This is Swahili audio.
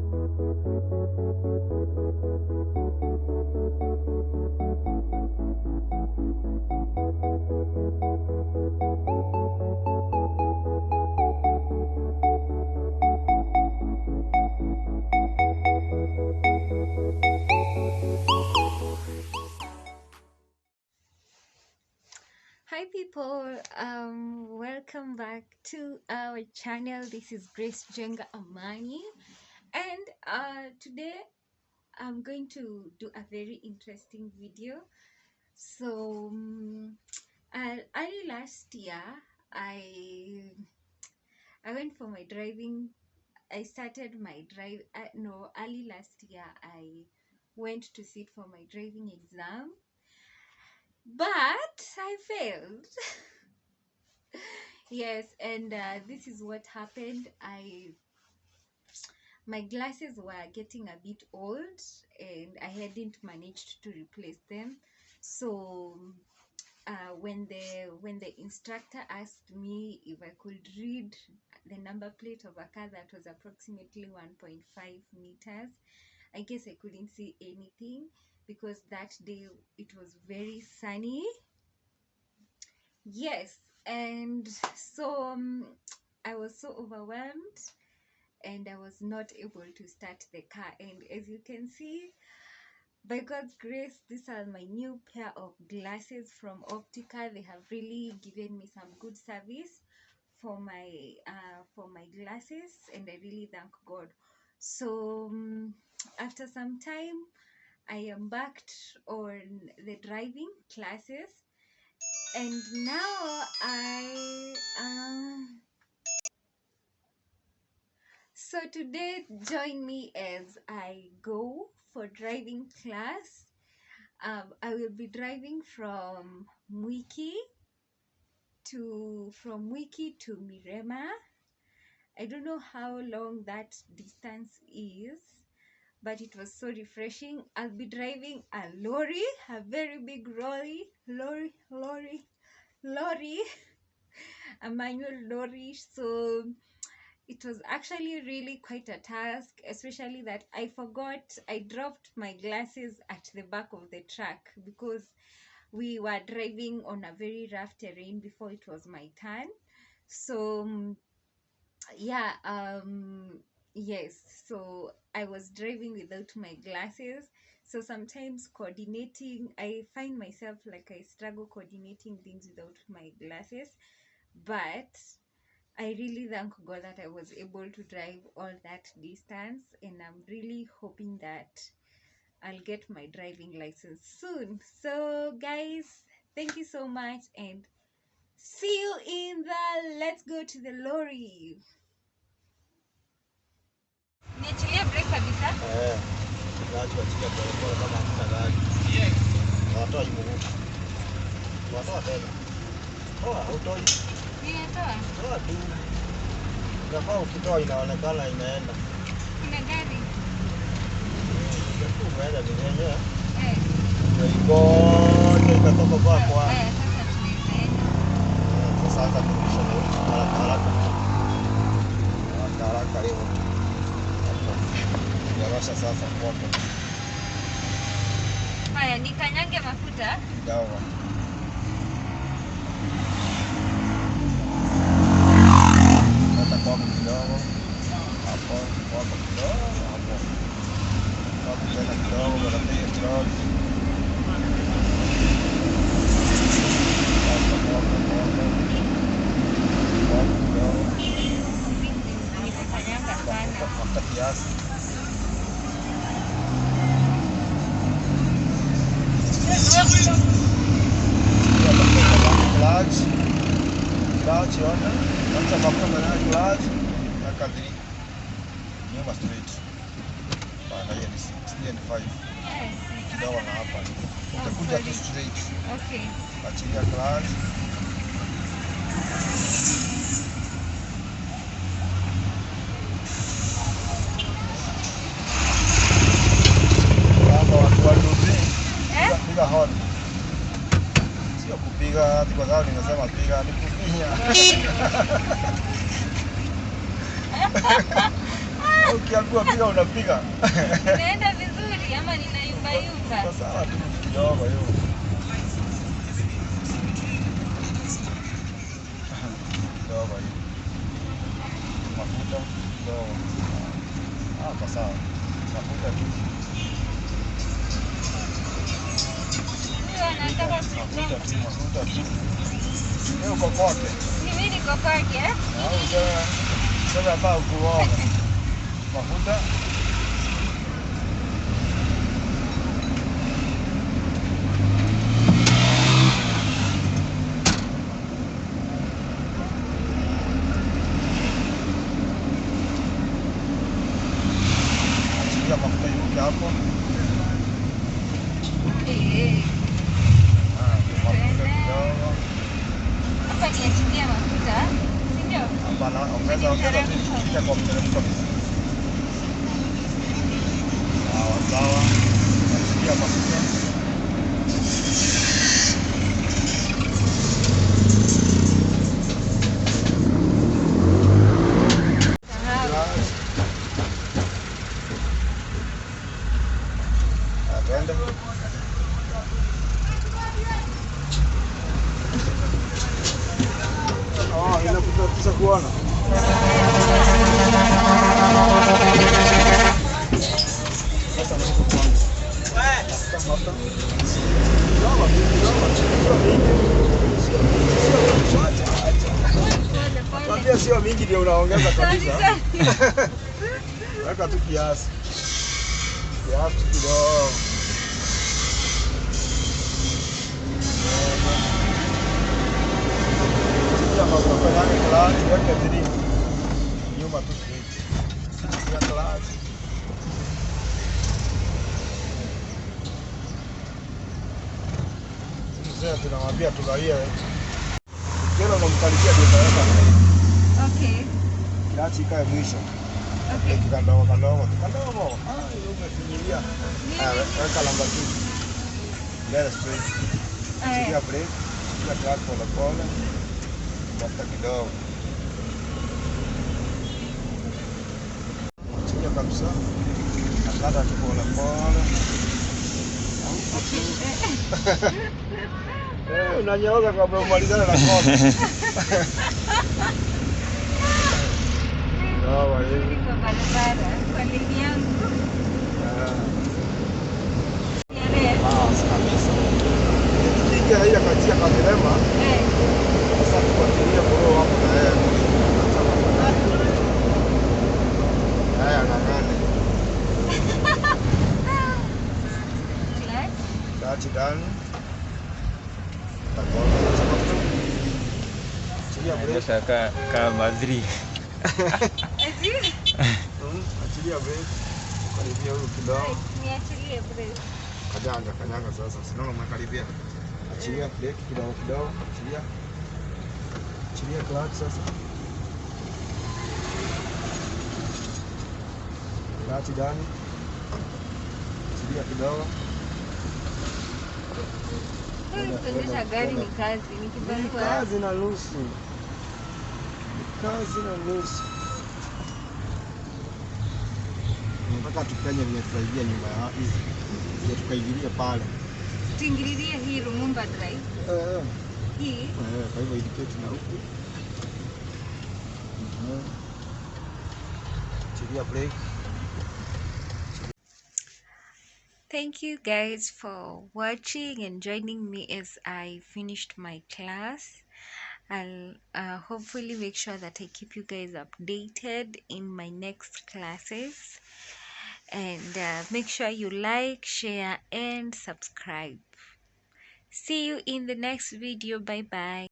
Hi people, welcome back to our channel. This is Grace Jenga Amani, and today I'm going to do a very interesting video. So early last year I went for my driving. I started my drive no, early last year I went to sit for my driving exam, but I failed. Yes, and this is what happened. My glasses were getting a bit old and I hadn't managed to replace them. So when the instructor asked me if I could read the number plate of a car that was approximately 1.5 meters, I guess I couldn't see anything because that day it was very sunny. Yes, and so I was so overwhelmed and I was not able to start the car. And as you can see, by God's grace, these are my new pair of glasses from Optica. They have really given me some good service for my glasses, and I really thank God. So after some time, I embarked on the driving classes, and now so today join me as I go for driving class. I will be driving from Mwiki to Mirema. I don't know how long that distance is, but it was so refreshing. I'll be driving a lorry, a very big lorry, a manual lorry. So it was actually really quite a task, especially that I dropped my glasses at the back of the truck because we were driving on a very rough terrain before it was my turn. So yeah, yes, so I was driving without my glasses. So sometimes I find myself like I struggle coordinating things without my glasses, but I really thank God that I was able to drive all that distance, and I'm really hoping that I'll get my driving license soon. So guys, thank you so much and see you in the let's go to the lorry. Niachilie break kabisa. Achilia pole kama hakuna gari. Yes. Watoa hiyo. Watoa tena. Utoi. Ninatoa. Toa tu. Kama ukitoa inaonekana inaenda. Kuna gari. Ndio umeenda ni yenyewe. Ndio ikatoka kwa. Sasa tunaenda. Sasa kurudisha haraka. Haraka hiyo. Yarasha sasa kwako. Haya, nikanyange mafuta. Dawa. Hata kwa kidogo. Hapo kidogo. Hapo tena kidogo, barakia kidogo. Nikakanyanga sana. Mafuta kiasi. Clutch yote. Acha mafuta na clutch na kadri. Nyuma straight. Baada ya 6 and 5. Kidogo na hapa. Utakuja tu straight. Okay. Achilia clutch. Piga horn. Sio kupiga kwa sababu nimesema piga ni kupiga. Ukiambiwa piga unapiga. Inaenda vizuri ama ninayumba yumba? Kwa sawa tu kidogo hiyo. Kidogo hiyo. Mafuta kidogo. Kwa sawa. Mafuta tu. Mafuta tu. Leo uko kwake. Mimi niko kwake. Sasa hapa ukuona. Mafuta. Achilia mafuta yuke hapo. Hapa niachilia mafuta, si ndio? Hapana, ongeza tu ikifika kwa mteremko vizuri. Sawa. Achilia mafuta. Tuende. Inakutatiza kuona. Sasa mko kwanza. Mafuta. Kwambia sio mingi ndio unaongeza kabisa. Weka tu kiasi. Kiasi kidogo. Mafuta yake klasi weke zidi nyuma tu switch ya klasi. Sasa tunamwambia tugawie. Kile unamkaribia ndio taweka. Okay. Klasi ikae mwisho. Okay. Kikandogo. Hiyo umefinyilia. Weka lamba tu. Mbele straight. Shikilia brake. Shikilia clutch pole. Mafuta kidogo. Achilia kabisa. Nakata tu pole. Unanyooka kabla umalizane na kona. Sawa hivi. Kwa barabara, kwa lini yangu. Kabisa. Tukiingia ile kati ya kamerema. Sasa tufuatilie bro hapo na yeye. Haya ngangane. Clutch ndani. Achilia kama madri. Achilia brake. Karibia huyu kidogo. Niachilie brake. Kanyaga sasa. Sinaona umekaribia. Achilia brake kidogo. Achilia clutch sasa. Clutch ndani. Achilia kidogo. Kuendesha gari ni kazi, ni kibarua. Kazi na nusu. Nataka tupenye vile tutaingia nyumba ya hizi. Ndio tukaingilia pale. Tuingililie hii Lumumba Drive. Hii. Kwa hivyo indicate na huku. Achilia brake. Thank you guys for watching and joining me as I finished my class. I'll hopefully make sure that I keep you guys updated in my next classes. And make sure you like, share, and subscribe. See you in the next video. Bye bye.